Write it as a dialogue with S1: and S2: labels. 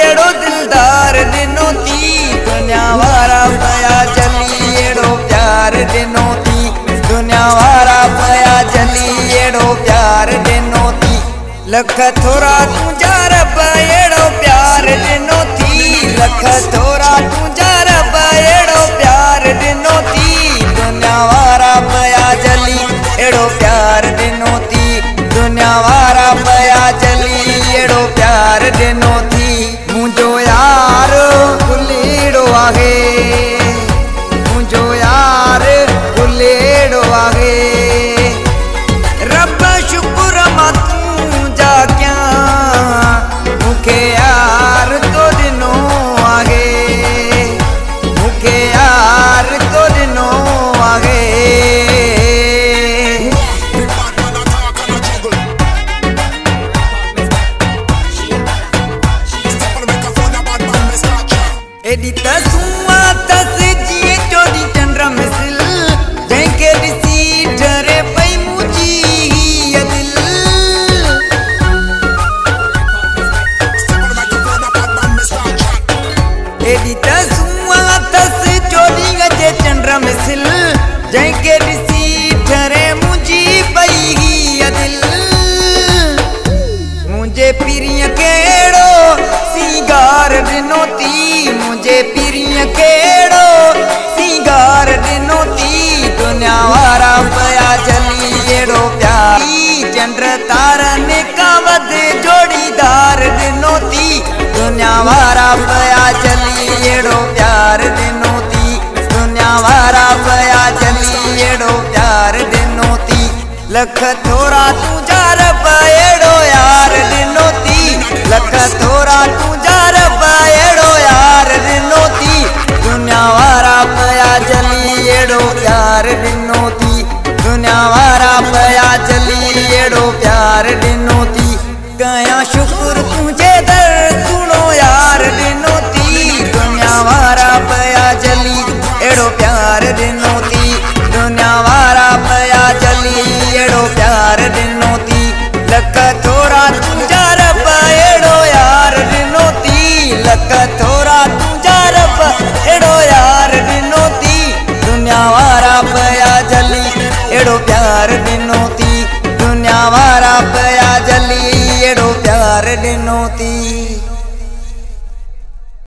S1: एड़ो दिलदार दिनो थी दुनिया वारा पया जली एड़ो प्यार दिनो थी दुनिया वारा पया जली एड़ो प्यार दिनो थी लख थोरा तुझा रब एड़ो प्यार दिनो थी लख थोरा तुझा रब एड़ो प्यार दिनो थी दुनिया वारा पया जली एड़ो प्यार दिनो थी दुनिया वारा पया जली एड़ो प्यार दिनो थी मुझो यार गुलेड़ो आहे मुझो यार गुलेड़ो आहे रब शुक्र मत जा क्या मुखे यार तो दिनो आहे मुखे यार तो दिनो आहे एडी तसुआ तस जिए चोरी चंद्र मिसल जंके दिसी डरे पई मुजी ये दिल एडी तसुआ तस चोरी गजे चंद्र मिसल जंके दिसी डरे मुजी पई ये दिल मुझे पिरिय केड़ो सिंगार दिनो थी मुझे पिरिय केड़ो सिंगार दिनो थी दुनिया वारा पया जली एड़ो प्यार चंद्र तारन का वध जोड़ीदार दिनो थी दुनिया वारा पया जली एड़ो प्यार दिनो थी दुनिया वारा पया जली एड़ो प्यार दिनो थी लख थोरा तुझा रब एड़ो यार दिनो थी लख थोरा तुझा रब एड़ो यार दिनो थी दुनिया वारा पया जली एड़ो प्यार दिनो थी दुनिया वारा पया जली एड़ो प्यार दिनो थी कया शुक्र तुझे दर सुनो यार दिनो थी दुनिया वारा पया जली एड़ो प्यार दिनो थी दुनिया वारा पया जली एड़ो प्यार दिनो थी लख थोरा तुझा रब एड़ो यार दिनो थी लख थोरा तुझा रब एड़ो यार दिनो थी दुनिया वारा पया जली एड़ो प्यार दिनो